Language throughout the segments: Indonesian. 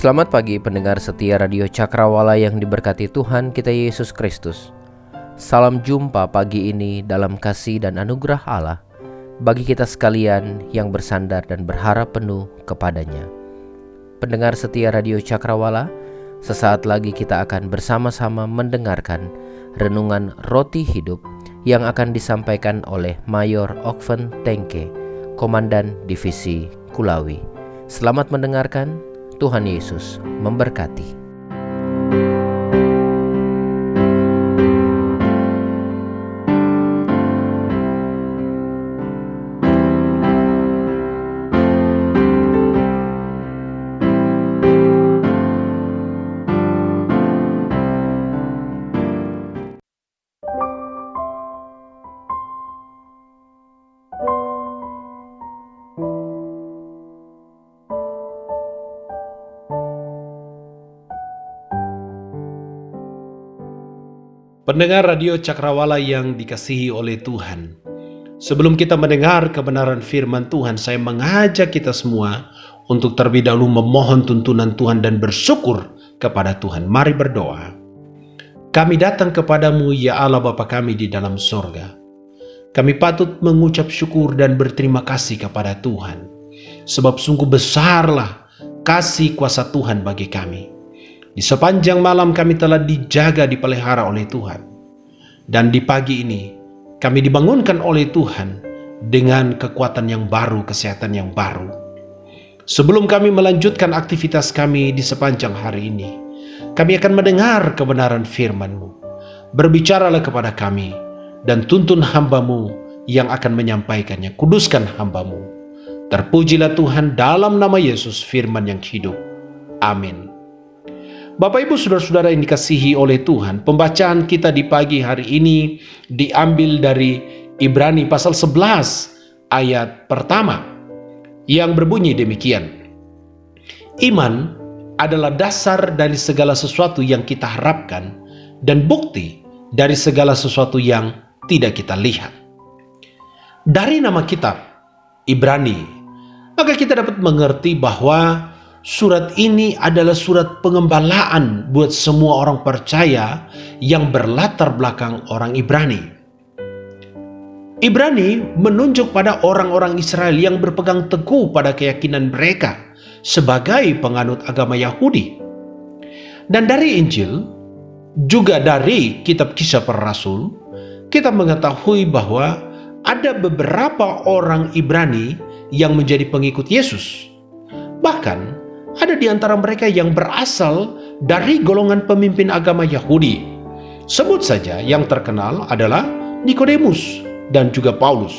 Selamat pagi pendengar setia Radio Cakrawala yang diberkati Tuhan kita Yesus Kristus. Salam jumpa pagi ini dalam kasih dan anugerah Allah bagi kita sekalian yang bersandar dan berharap penuh kepadanya. Pendengar setia Radio Cakrawala, sesaat lagi kita akan bersama-sama mendengarkan renungan Roti Hidup yang akan disampaikan oleh Mayor Okven Tengke, Komandan Divisi Kulawi. Selamat mendengarkan. Tuhan Yesus memberkati. Pendengar Radio Cakrawala yang dikasihi oleh Tuhan, sebelum kita mendengar kebenaran firman Tuhan, saya mengajak kita semua untuk terlebih dahulu memohon tuntunan Tuhan dan bersyukur kepada Tuhan. Mari berdoa. Kami datang kepadamu ya Allah Bapa kami di dalam sorga. Kami patut mengucap syukur dan berterima kasih kepada Tuhan, sebab sungguh besarlah kasih kuasa Tuhan bagi kami. Di sepanjang malam kami telah dijaga, dipelihara oleh Tuhan. Dan di pagi ini kami dibangunkan oleh Tuhan dengan kekuatan yang baru, kesehatan yang baru. Sebelum kami melanjutkan aktivitas kami di sepanjang hari ini, kami akan mendengar kebenaran firman-Mu. Berbicaralah kepada kami dan tuntun hamba-Mu yang akan menyampaikannya. Kuduskan hamba-Mu. Terpujilah Tuhan dalam nama Yesus, firman yang hidup. Amin. Bapak Ibu saudara-saudara yang dikasihi oleh Tuhan, pembacaan kita di pagi hari ini diambil dari Ibrani pasal 11 ayat pertama yang berbunyi demikian. Iman adalah dasar dari segala sesuatu yang kita harapkan dan bukti dari segala sesuatu yang tidak kita lihat. Dari nama kitab Ibrani, maka kita dapat mengerti bahwa surat ini adalah surat pengembalaan buat semua orang percaya yang berlatar belakang orang Ibrani. Ibrani menunjuk pada orang-orang Israel yang berpegang teguh pada keyakinan mereka sebagai penganut agama Yahudi. Dan dari Injil, juga dari kitab Kisah Para Rasul, kita mengetahui bahwa ada beberapa orang Ibrani yang menjadi pengikut Yesus. Bahkan ada di antara mereka yang berasal dari golongan pemimpin agama Yahudi. Sebut saja yang terkenal adalah Nikodemus dan juga Paulus.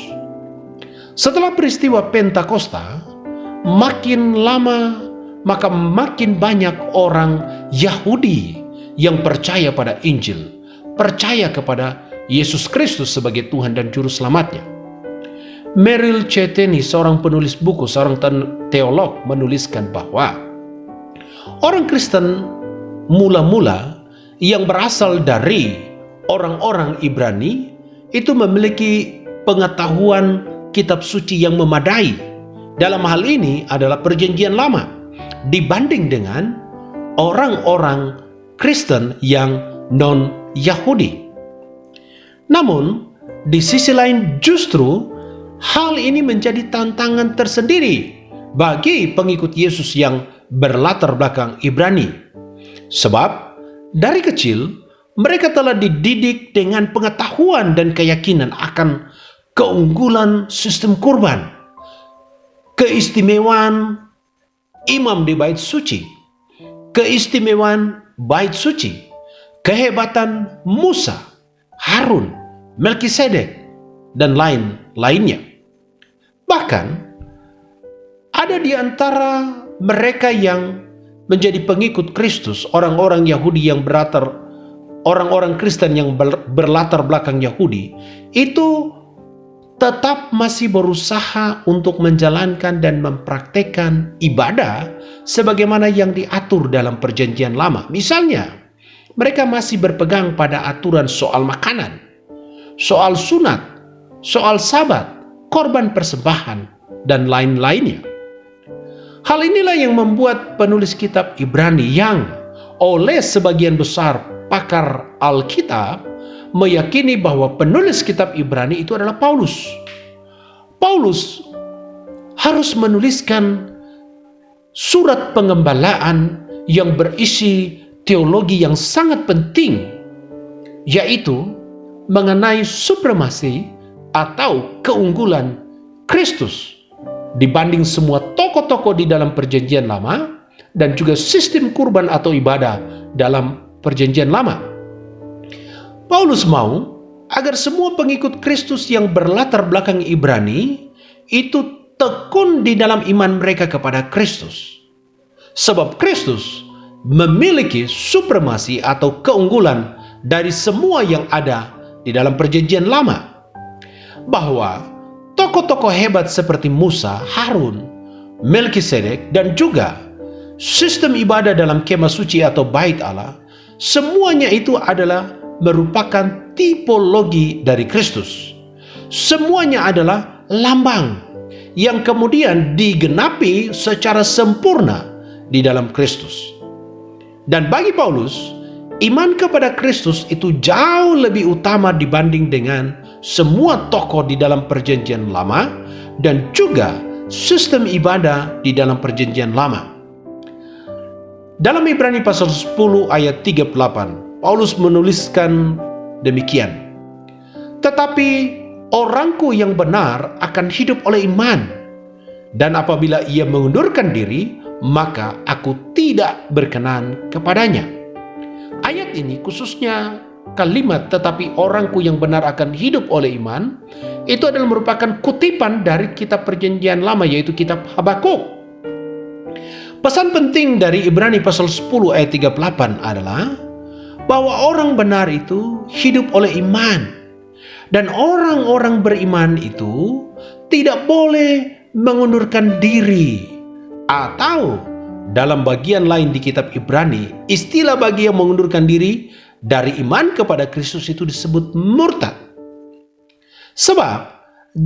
Setelah peristiwa Pentakosta, makin lama maka makin banyak orang Yahudi yang percaya pada Injil, percaya kepada Yesus Kristus sebagai Tuhan dan Juru Selamatnya. Merrill Cheteni, seorang penulis buku, seorang teolog, menuliskan bahwa orang Kristen mula-mula yang berasal dari orang-orang Ibrani itu memiliki pengetahuan kitab suci yang memadai. Dalam hal ini adalah Perjanjian Lama dibanding dengan orang-orang Kristen yang non-Yahudi. Namun, di sisi lain justru hal ini menjadi tantangan tersendiri bagi pengikut Yesus yang berlatar belakang Ibrani. Sebab dari kecil mereka telah dididik dengan pengetahuan dan keyakinan akan keunggulan sistem kurban, keistimewaan imam di bait suci, keistimewaan bait suci, kehebatan Musa, Harun, Melkisedek, dan lain-lainnya. Bahkan ada di antara mereka yang menjadi pengikut Kristus, orang-orang Yahudi yang orang-orang Kristen yang berlatar belakang Yahudi, itu tetap masih berusaha untuk menjalankan dan mempraktekkan ibadah sebagaimana yang diatur dalam Perjanjian Lama. Misalnya, mereka masih berpegang pada aturan soal makanan, soal sunat, soal sabat, korban persembahan, dan lain-lainnya. Hal inilah yang membuat penulis kitab Ibrani yang oleh sebagian besar pakar Alkitab meyakini bahwa penulis kitab Ibrani itu adalah Paulus. Paulus harus menuliskan surat pengembalaan yang berisi teologi yang sangat penting, yaitu mengenai supremasi atau keunggulan Kristus dibanding semua tokoh-tokoh di dalam Perjanjian Lama dan juga sistem kurban atau ibadah dalam Perjanjian Lama. Paulus mau agar semua pengikut Kristus yang berlatar belakang Ibrani itu tekun di dalam iman mereka kepada Kristus. Sebab Kristus memiliki supremasi atau keunggulan dari semua yang ada di dalam Perjanjian Lama. Bahwa tokoh-tokoh hebat seperti Musa, Harun, Melkisedek, dan juga sistem ibadah dalam kemah suci atau bait Allah, semuanya itu adalah merupakan tipologi dari Kristus. Semuanya adalah lambang yang kemudian digenapi secara sempurna di dalam Kristus. Dan bagi Paulus, iman kepada Kristus itu jauh lebih utama dibanding dengan semua tokoh di dalam Perjanjian Lama dan juga sistem ibadah di dalam Perjanjian Lama. Dalam Ibrani pasal 10 ayat 38, Paulus menuliskan demikian. Tetapi orangku yang benar akan hidup oleh iman. Dan apabila ia mengundurkan diri, maka aku tidak berkenan kepadanya. Ayat ini khususnya kalimat tetapi orangku yang benar akan hidup oleh iman, itu adalah merupakan kutipan dari kitab Perjanjian Lama, yaitu kitab Habakuk. Pesan penting dari Ibrani pasal 10 ayat 38 adalah bahwa orang benar itu hidup oleh iman. Dan orang-orang beriman itu tidak boleh mengundurkan diri. Atau dalam bagian lain di kitab Ibrani, istilah bagi yang mengundurkan diri dari iman kepada Kristus itu disebut murtad. Sebab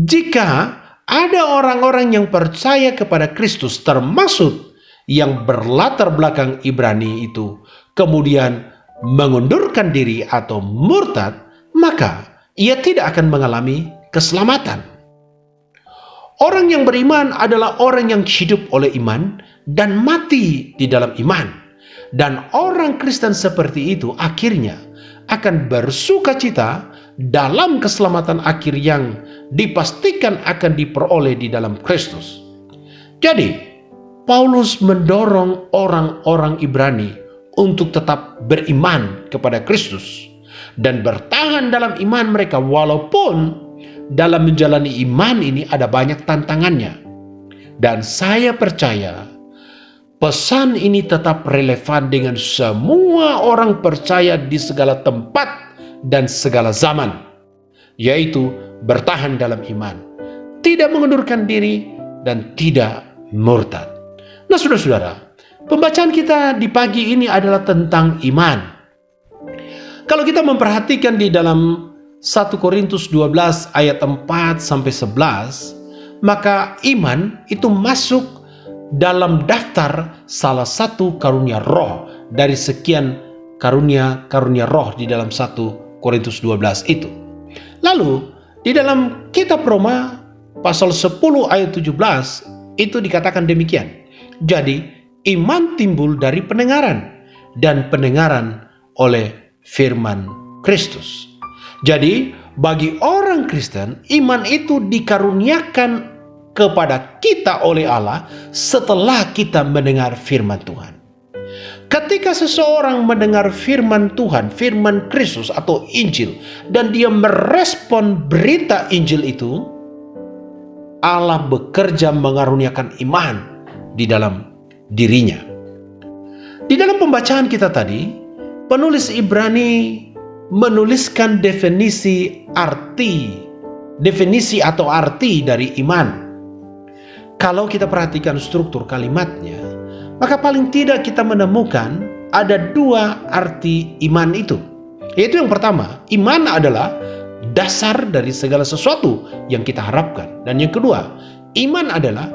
jika ada orang-orang yang percaya kepada Kristus, termasuk yang berlatar belakang Ibrani itu, kemudian mengundurkan diri atau murtad, maka ia tidak akan mengalami keselamatan. Orang yang beriman adalah orang yang hidup oleh iman dan mati di dalam iman. Dan orang Kristen seperti itu akhirnya akan bersukacita dalam keselamatan akhir yang dipastikan akan diperoleh di dalam Kristus. Jadi, Paulus mendorong orang-orang Ibrani untuk tetap beriman kepada Kristus dan bertahan dalam iman mereka, walaupun dalam menjalani iman ini ada banyak tantangannya. Dan saya percaya pesan ini tetap relevan dengan semua orang percaya di segala tempat dan segala zaman, yaitu bertahan dalam iman, tidak mengundurkan diri, dan tidak murtad. Nah, saudara-saudara, pembacaan kita di pagi ini adalah tentang iman. Kalau kita memperhatikan di dalam 1 Korintus 12 ayat 4-11, maka iman itu masuk dalam daftar salah satu karunia roh dari sekian karunia roh di dalam 1 Korintus 12 itu. Lalu di dalam kitab Roma pasal 10 ayat 17 itu dikatakan demikian. Jadi iman timbul dari pendengaran, dan pendengaran oleh firman Kristus. Jadi bagi orang Kristen, iman itu dikaruniakan kepada kita oleh Allah setelah kita mendengar firman Tuhan. Ketika seseorang mendengar firman Tuhan, firman Kristus atau Injil, dan dia merespon berita Injil itu, Allah bekerja mengaruniakan iman di dalam dirinya. Di dalam pembacaan kita tadi, penulis Ibrani menuliskan definisi atau arti dari iman. Kalau kita perhatikan struktur kalimatnya, maka paling tidak kita menemukan ada dua arti iman itu. Yaitu yang pertama, iman adalah dasar dari segala sesuatu yang kita harapkan. Dan yang kedua, iman adalah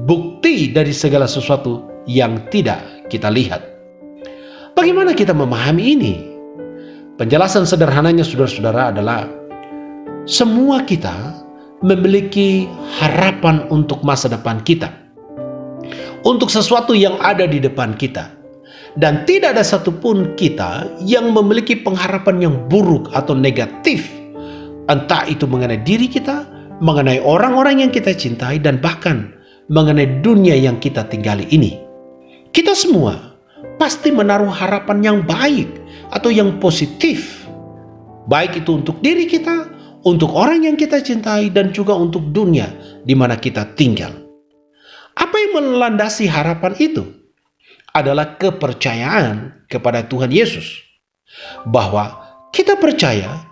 bukti dari segala sesuatu yang tidak kita lihat. Bagaimana kita memahami ini? Penjelasan sederhananya saudara-saudara adalah semua kita memiliki harapan untuk masa depan kita, untuk sesuatu yang ada di depan kita. Dan tidak ada satupun kita yang memiliki pengharapan yang buruk atau negatif, entah itu mengenai diri kita, mengenai orang-orang yang kita cintai, dan bahkan mengenai dunia yang kita tinggali ini. Kita semua pasti menaruh harapan yang baik atau yang positif, baik itu untuk diri kita, untuk orang yang kita cintai, dan juga untuk dunia di mana kita tinggal. Apa yang melandasi harapan itu adalah kepercayaan kepada Tuhan Yesus, bahwa kita percaya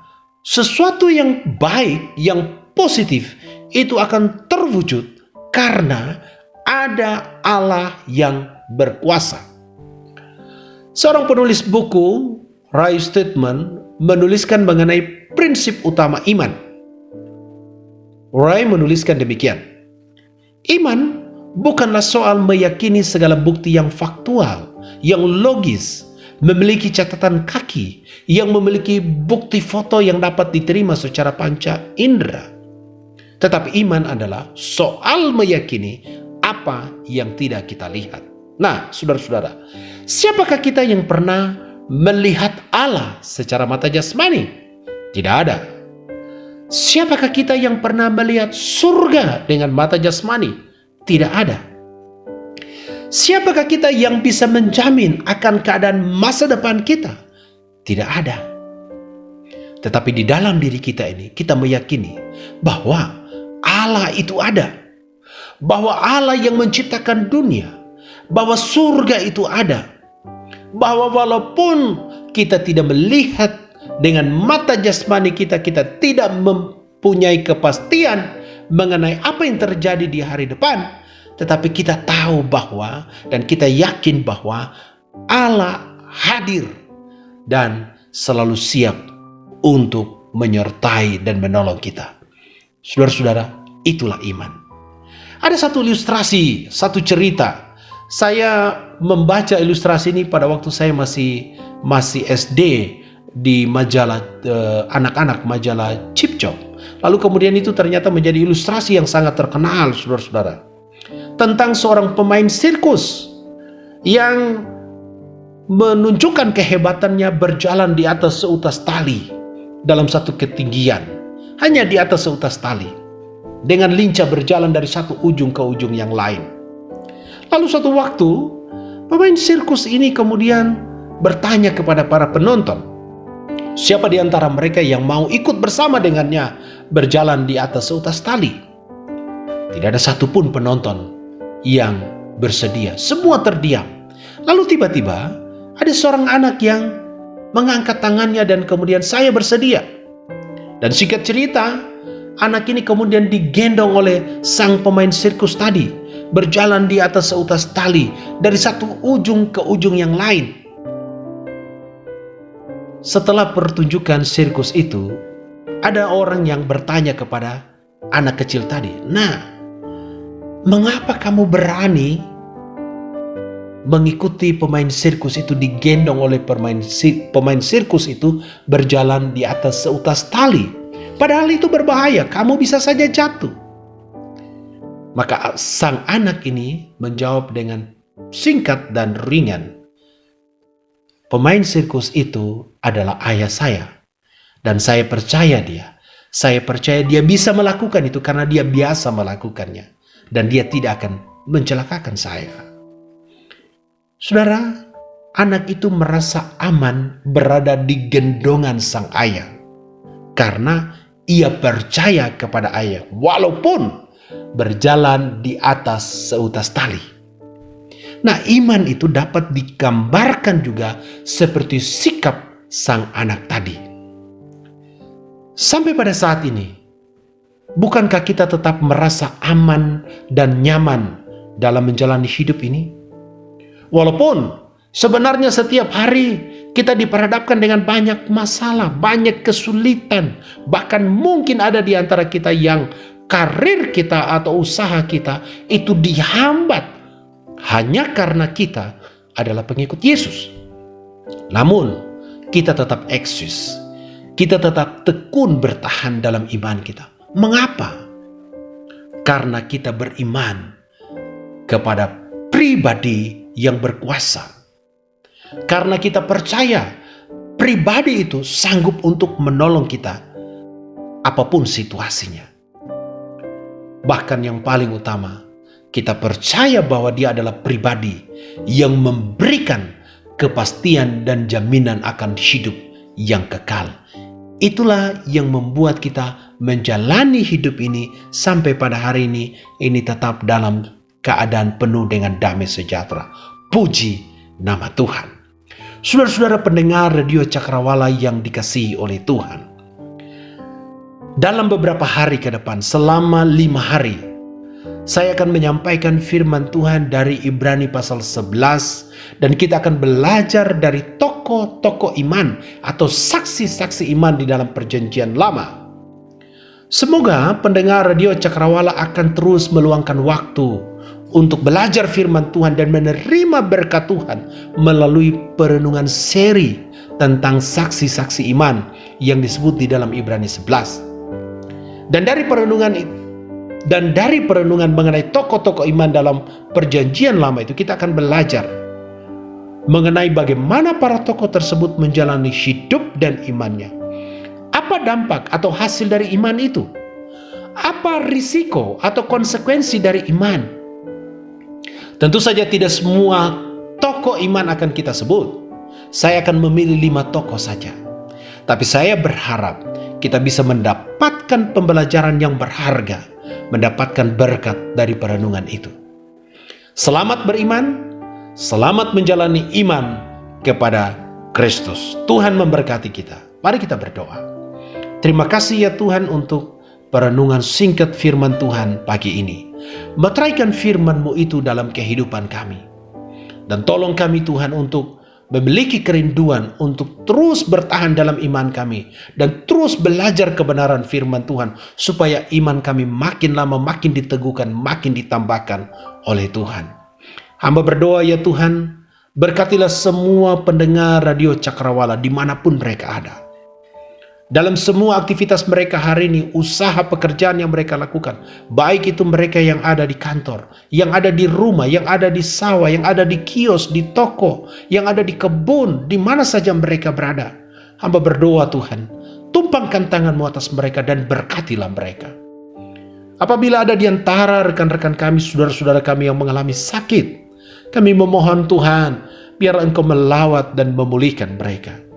sesuatu yang baik, yang positif itu akan terwujud karena ada Allah yang berkuasa. Seorang penulis buku, Ray Stedman, menuliskan mengenai prinsip utama iman. Ray menuliskan demikian: iman bukanlah soal meyakini segala bukti yang faktual, yang logis, memiliki catatan kaki, yang memiliki bukti foto yang dapat diterima secara panca indera. Tetapi iman adalah soal meyakini apa yang tidak kita lihat. Nah, saudara-saudara, siapakah kita yang pernah melihat Allah secara mata jasmani? Tidak ada. Siapakah kita yang pernah melihat surga dengan mata jasmani? Tidak ada. Siapakah kita yang bisa menjamin akan keadaan masa depan kita? Tidak ada. Tetapi di dalam diri kita ini, kita meyakini bahwa Allah itu ada. Bahwa Allah yang menciptakan dunia, bahwa surga itu ada, bahwa walaupun kita tidak melihat dengan mata jasmani kita, kita tidak mempunyai kepastian mengenai apa yang terjadi di hari depan, tetapi kita tahu bahwa dan kita yakin bahwa Allah hadir dan selalu siap untuk menyertai dan menolong kita. Saudara-saudara, itulah iman. Ada satu ilustrasi, satu cerita. Saya membaca ilustrasi ini pada waktu saya masih SD di majalah anak-anak, majalah Chip Chop. Lalu kemudian itu ternyata menjadi ilustrasi yang sangat terkenal, saudara-saudara, tentang seorang pemain sirkus yang menunjukkan kehebatannya berjalan di atas seutas tali dalam satu ketinggian, hanya di atas seutas tali, dengan lincah berjalan dari satu ujung ke ujung yang lain. Lalu suatu waktu, pemain sirkus ini kemudian bertanya kepada para penonton, siapa di antara mereka yang mau ikut bersama dengannya berjalan di atas seutas tali? Tidak ada satupun penonton yang bersedia. Semua terdiam. Lalu tiba-tiba ada seorang anak yang mengangkat tangannya dan kemudian, saya bersedia. Dan singkat cerita, anak ini kemudian digendong oleh sang pemain sirkus tadi, berjalan di atas seutas tali dari satu ujung ke ujung yang lain. Setelah pertunjukan sirkus itu, ada orang yang bertanya kepada anak kecil tadi, "Nah, mengapa kamu berani mengikuti pemain sirkus itu, digendong oleh pemain sirkus itu berjalan di atas seutas tali? Padahal itu berbahaya, kamu bisa saja jatuh." Maka sang anak ini menjawab dengan singkat dan ringan, "Pemain sirkus itu adalah ayah saya. Dan saya percaya dia. Saya percaya dia bisa melakukan itu karena dia biasa melakukannya. Dan dia tidak akan mencelakakan saya." Saudara, anak itu merasa aman berada di gendongan sang ayah. Karena ia percaya kepada ayah walaupun berjalan di atas seutas tali. Nah, iman itu dapat digambarkan juga seperti sikap sang anak tadi. Sampai pada saat ini, bukankah kita tetap merasa aman dan nyaman dalam menjalani hidup ini? Walaupun sebenarnya setiap hari kita diperhadapkan dengan banyak masalah, banyak kesulitan, bahkan mungkin ada di antara kita yang karir kita atau usaha kita itu dihambat hanya karena kita adalah pengikut Yesus. Namun, kita tetap eksis. Kita tetap tekun bertahan dalam iman kita. Mengapa? Karena kita beriman kepada pribadi yang berkuasa. Karena kita percaya pribadi itu sanggup untuk menolong kita apapun situasinya. Bahkan yang paling utama, kita percaya bahwa dia adalah pribadi yang memberikan kepastian dan jaminan akan hidup yang kekal. Itulah yang membuat kita menjalani hidup ini sampai pada hari ini tetap dalam keadaan penuh dengan damai sejahtera. Puji nama Tuhan. Saudara-saudara pendengar Radio Cakrawala yang dikasihi oleh Tuhan. Dalam beberapa hari ke depan, selama 5 hari, saya akan menyampaikan firman Tuhan dari Ibrani pasal 11 dan kita akan belajar dari tokoh-tokoh iman atau saksi-saksi iman di dalam perjanjian lama. Semoga pendengar Radio Cakrawala akan terus meluangkan waktu untuk belajar firman Tuhan dan menerima berkat Tuhan melalui perenungan seri tentang saksi-saksi iman yang disebut di dalam Ibrani 11. Dan dari perenungan mengenai tokoh-tokoh iman dalam perjanjian lama itu kita akan belajar mengenai bagaimana para tokoh tersebut menjalani hidup dan imannya. Apa dampak atau hasil dari iman itu? Apa risiko atau konsekuensi dari iman? Tentu saja tidak semua tokoh iman akan kita sebut. Saya akan memilih 5 tokoh saja. Tapi saya berharap kita bisa mendapatkan pembelajaran yang berharga, mendapatkan berkat dari perenungan itu. Selamat beriman, selamat menjalani iman kepada Kristus. Tuhan memberkati kita. Mari kita berdoa. Terima kasih ya Tuhan untuk perenungan singkat firman Tuhan pagi ini. Meteraikan firman-Mu itu dalam kehidupan kami. Dan tolong kami Tuhan untuk memiliki kerinduan untuk terus bertahan dalam iman kami dan terus belajar kebenaran firman Tuhan supaya iman kami makin lama makin diteguhkan, makin ditambahkan oleh Tuhan. Hamba berdoa ya Tuhan, berkatilah semua pendengar Radio Cakrawala dimanapun mereka ada. Dalam semua aktivitas mereka hari ini, usaha pekerjaan yang mereka lakukan, baik itu mereka yang ada di kantor, yang ada di rumah, yang ada di sawah, yang ada di kios, di toko, yang ada di kebun, di mana saja mereka berada. Hamba berdoa Tuhan, tumpangkan tangan-Mu atas mereka dan berkatilah mereka. Apabila ada di antara rekan-rekan kami, saudara-saudara kami yang mengalami sakit, kami memohon Tuhan, biar Engkau melawat dan memulihkan mereka.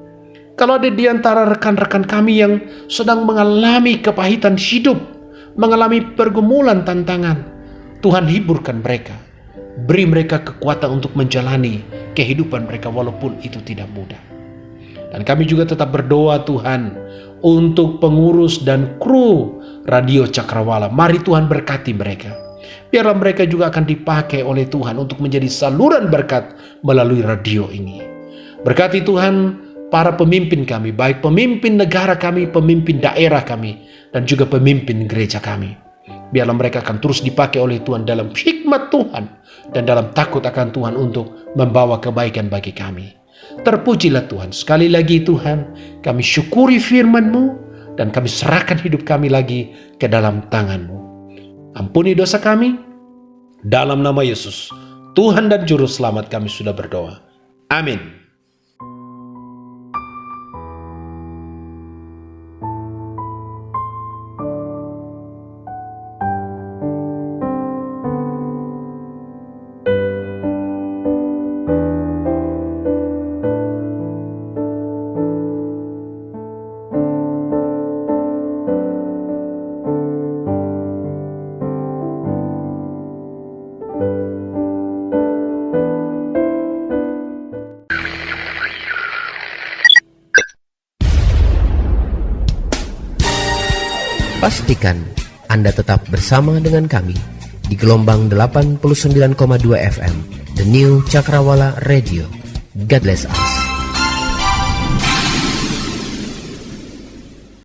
Kalau ada di antara rekan-rekan kami yang sedang mengalami kepahitan hidup, mengalami pergumulan tantangan, Tuhan hiburkan mereka. Beri mereka kekuatan untuk menjalani kehidupan mereka walaupun itu tidak mudah. Dan kami juga tetap berdoa Tuhan untuk pengurus dan kru Radio Cakrawala. Mari Tuhan berkati mereka. Biarlah mereka juga akan dipakai oleh Tuhan untuk menjadi saluran berkat melalui radio ini. Berkati Tuhan para pemimpin kami, baik pemimpin negara kami, pemimpin daerah kami, dan juga pemimpin gereja kami. Biarlah mereka akan terus dipakai oleh Tuhan dalam hikmat Tuhan dan dalam takut akan Tuhan untuk membawa kebaikan bagi kami. Terpujilah Tuhan. Sekali lagi Tuhan, kami syukuri firman-Mu dan kami serahkan hidup kami lagi ke dalam tangan-Mu. Ampuni dosa kami, dalam nama Yesus, Tuhan dan Juru Selamat kami sudah berdoa. Amin. Pastikan Anda tetap bersama dengan kami di gelombang 89,2 FM, The New Cakrawala Radio. God bless us.